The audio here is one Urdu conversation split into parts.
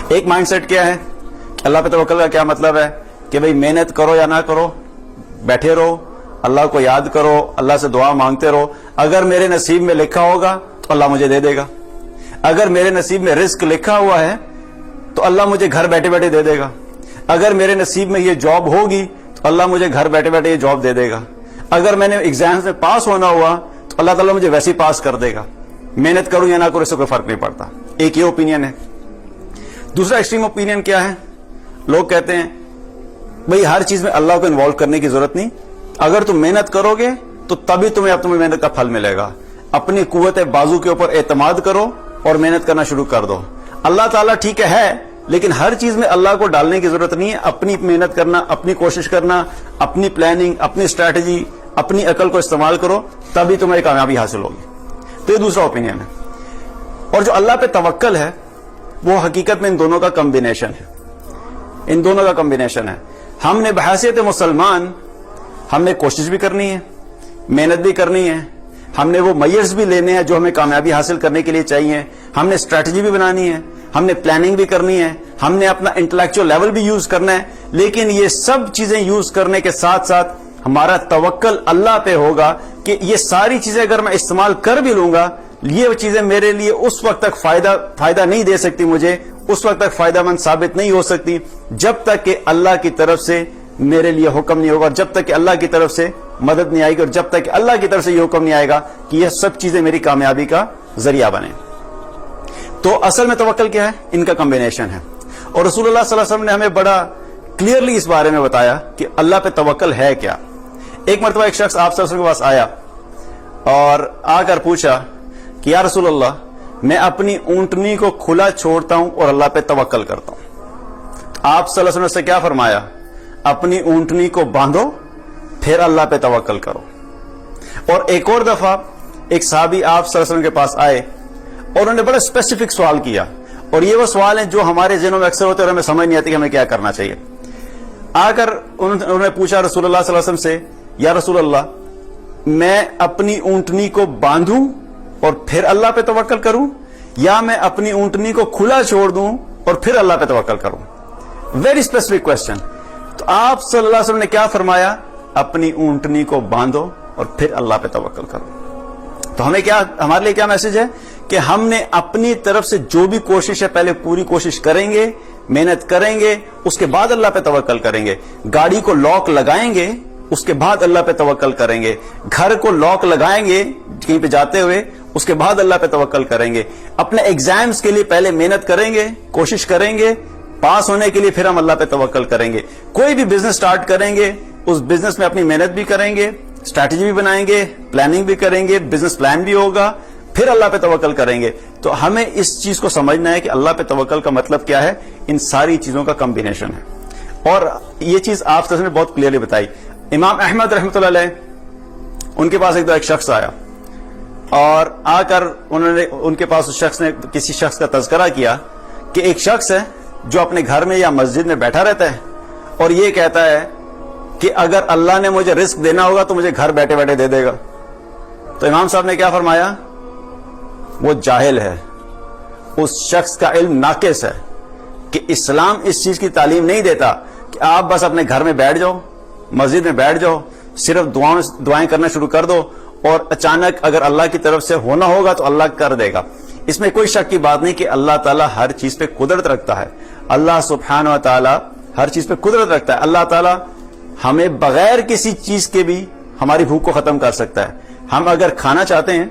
ایک مائنڈ سیٹ کیا ہے کہ اللہ پہ توکل کا کیا مطلب ہے کہ بھئی محنت کرو یا نہ کرو، بیٹھے رہو، اللہ کو یاد کرو، اللہ سے دعا مانگتے رہو، اگر میرے نصیب میں لکھا ہوگا تو اللہ مجھے دے دے گا، اگر میرے نصیب میں رزق لکھا ہوا ہے تو اللہ مجھے گھر بیٹھے بیٹھے دے دے گا، اگر میرے نصیب میں یہ جاب ہوگی تو اللہ مجھے گھر بیٹھے بیٹھے یہ جاب دے دے گا، اگر میں نے ایگزامز میں پاس ہونا ہوا تو اللہ تعالیٰ مجھے ویسے ہی پاس کر دے گا، محنت کروں یا نہ کروں اس سے کوئی فرق نہیں پڑتا۔ ایک یہ اوپینین ہے۔ دوسرا ایکسٹریم اوپینین کیا ہے؟ لوگ کہتے ہیں بھئی ہر چیز میں اللہ کو انوالو کرنے کی ضرورت نہیں، اگر تم محنت کرو گے تو تبھی تمہیں محنت کا پھل ملے گا، اپنی قوت بازو کے اوپر اعتماد کرو اور محنت کرنا شروع کر دو۔ اللہ تعالیٰ ٹھیک ہے لیکن ہر چیز میں اللہ کو ڈالنے کی ضرورت نہیں ہے، اپنی محنت کرنا، اپنی کوشش کرنا، اپنی پلاننگ، اپنی اسٹریٹجی، اپنی عقل کو استعمال کرو تبھی تمہیں کامیابی حاصل ہوگی۔ تو یہ دوسرا اوپینین ہے۔ اور جو اللہ پہ توکل ہے وہ حقیقت میں ان دونوں کا کمبینیشن ہے، ان دونوں کا کمبینیشن ہے۔ ہم نے بحیثیت مسلمان ہم نے کوشش بھی کرنی ہے، محنت بھی کرنی ہے، ہم نے وہ میئرز بھی لینے ہیں جو ہمیں کامیابی حاصل کرنے کے لیے چاہیے، ہم نے اسٹریٹجی بھی بنانی ہے، ہم نے پلاننگ بھی کرنی ہے، ہم نے اپنا انٹلیکچوئل لیول بھی یوز کرنا ہے، لیکن یہ سب چیزیں یوز کرنے کے ساتھ ساتھ ہمارا توکل اللہ پہ ہوگا کہ یہ ساری چیزیں اگر میں استعمال کر بھی لوں گا یہ چیزیں میرے لیے اس وقت تک فائدہ نہیں دے سکتی، مجھے اس وقت تک فائدہ مند ثابت نہیں ہو سکتی جب تک کہ اللہ کی طرف سے میرے لیے حکم نہیں ہوگا، جب تک کہ اللہ کی طرف سے مدد نہیں آئے گی، اور جب تک کہ اللہ کی طرف سے یہ حکم نہیں آئے گا کہ یہ سب چیزیں میری کامیابی کا ذریعہ بنیں۔ تو اصل میں توکل کیا ہے؟ ان کا کمبینیشن ہے۔ اور رسول اللہ صلی اللہ علیہ وسلم نے ہمیں بڑا کلیئرلی اس بارے میں بتایا کہ اللہ پہ توکل ہے کیا۔ ایک مرتبہ ایک شخص آپ صلی اللہ علیہ وسلم کے پاس آیا اور آ کر پوچھا کہ یا رسول اللہ میں اپنی اونٹنی کو کھلا چھوڑتا ہوں اور اللہ پہ توکل کرتا ہوں۔ آپ صلی اللہ علیہ وسلم سے کیا فرمایا؟ اپنی اونٹنی کو باندھو پھر اللہ پہ توکل کرو۔ اور ایک اور دفعہ ایک صحابی آپ صلی اللہ علیہ وسلم کے پاس آئے اور انہوں نے بڑا اسپیسیفک سوال کیا، اور یہ وہ سوال ہیں جو ہمارے ذہنوں میں اکثر ہوتے ہیں اور ہمیں سمجھ نہیں آتی کہ ہمیں کیا کرنا چاہیے۔ آ کر انہوں نے پوچھا رسول اللہ صلی اللہ علیہ وسلم سے یا رسول اللہ میں اپنی اونٹنی کو باندھوں اور پھر اللہ پہ توکل کروں یا میں اپنی اونٹنی کو کھلا چھوڑ دوں اور پھر اللہ پہ توکل کروں؟ Very specific question. تو آپ صلی اللہ علیہ وسلم نے کیا فرمایا؟ اپنی اونٹنی کو باندھو اور پھر اللہ پہ توکل کرو۔ تو ہمارے لیے کیا میسج ہے کہ ہم نے اپنی طرف سے جو بھی کوشش ہے پہلے پوری کوشش کریں گے، محنت کریں گے، اس کے بعد اللہ پہ توکل کریں گے۔ گاڑی کو لاک لگائیں گے، اس کے بعد اللہ پہ توکل کریں گے۔ گھر کو لاک لگائیں گے کہیں پہ جاتے ہوئے، اس کے بعد اللہ پہ توکل کریں گے۔ اپنے ایگزامز کے لیے پہلے محنت کریں گے، کوشش کریں گے، پاس ہونے کے لیے پھر ہم اللہ پہ توکل کریں گے۔ کوئی بھی بزنس سٹارٹ کریں گے، اس بزنس میں اپنی محنت بھی کریں گے، اسٹریٹجی بھی بنائیں گے، پلاننگ بھی کریں گے، بزنس پلان بھی ہوگا، پھر اللہ پہ توکل کریں گے۔ تو ہمیں اس چیز کو سمجھنا ہے کہ اللہ پہ توکل کا مطلب کیا ہے، ان ساری چیزوں کا کمبینیشن ہے۔ اور یہ چیز آپ نے بہت کلیئرلی بتائی۔ امام احمد رحمۃ اللہ علیہ ان کے پاس ایک شخص آیا اور آ کر ان کے پاس اس شخص نے کسی شخص کا تذکرہ کیا کہ ایک شخص ہے جو اپنے گھر میں یا مسجد میں بیٹھا رہتا ہے اور یہ کہتا ہے کہ اگر اللہ نے مجھے رزق دینا ہوگا تو مجھے گھر بیٹھے بیٹھے دے دے گا۔ تو امام صاحب نے کیا فرمایا؟ وہ جاہل ہے، اس شخص کا علم ناقص ہے کہ اسلام اس چیز کی تعلیم نہیں دیتا کہ آپ بس اپنے گھر میں بیٹھ جاؤ، مسجد میں بیٹھ جاؤ، صرف دعائیں کرنا شروع کر دو اور اچانک اگر اللہ کی طرف سے ہونا ہوگا تو اللہ کر دے گا۔ اس میں کوئی شک کی بات نہیں کہ اللہ تعالیٰ ہر چیز پہ قدرت رکھتا ہے، اللہ سبحانہ و تعالیٰ ہر چیز پہ قدرت رکھتا ہے۔ اللہ تعالیٰ ہمیں بغیر کسی چیز کے بھی ہماری بھوک کو ختم کر سکتا ہے۔ ہم اگر کھانا چاہتے ہیں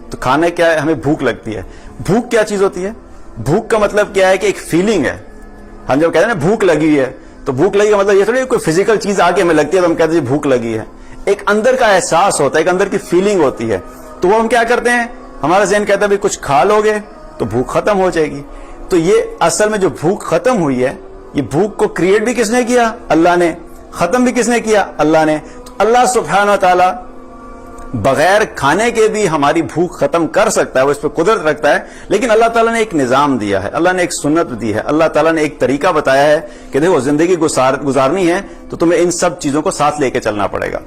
تو کھانا کیا ہے؟ ہمیں بھوک لگتی ہے۔ بھوک کیا چیز ہوتی ہے؟ بھوک کا مطلب کیا ہے کہ ایک فیلنگ ہے۔ ہم جب کہتے ہیں نا بھوک لگی ہے تو بھوک لگی کا مطلب یہ تھوڑی کوئی فزیکل چیز آ کے ہمیں لگتی ہے تو ہم کہتے ہیں بھوک لگی ہے۔ ایک اندر کا احساس ہوتا ہے، ایک اندر کی فیلنگ ہوتی ہے، تو وہ ہم کیا کرتے ہیں، ہمارا ذہن کہتا ہے بھی کچھ کھا لو گے تو بھوک ختم ہو جائے گی۔ تو یہ اصل میں جو بھوک ختم ہوئی ہے، یہ بھوک کو کریٹ بھی کس نے کیا؟ اللہ نے۔ ختم بھی کس نے کیا؟ اللہ نے۔ تو اللہ سبحانہ و تعالیٰ بغیر کھانے کے بھی ہماری بھوک ختم کر سکتا ہے، وہ اس پہ قدرت رکھتا ہے، لیکن اللہ تعالیٰ نے ایک نظام دیا ہے، اللہ نے ایک سنت دی ہے، اللہ تعالیٰ نے ایک طریقہ بتایا ہے کہ دیکھو زندگی گزارنی ہے تو تمہیں ان سب چیزوں کو ساتھ لے کے چلنا پڑے گا۔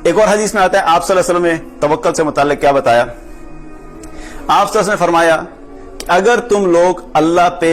ایک اور حدیث میں آتا ہے، آپ صلی اللہ علیہ وسلم نے توکل سے متعلق کیا بتایا؟ آپ صلی اللہ علیہ وسلم نے فرمایا کہ اگر تم لوگ اللہ پہ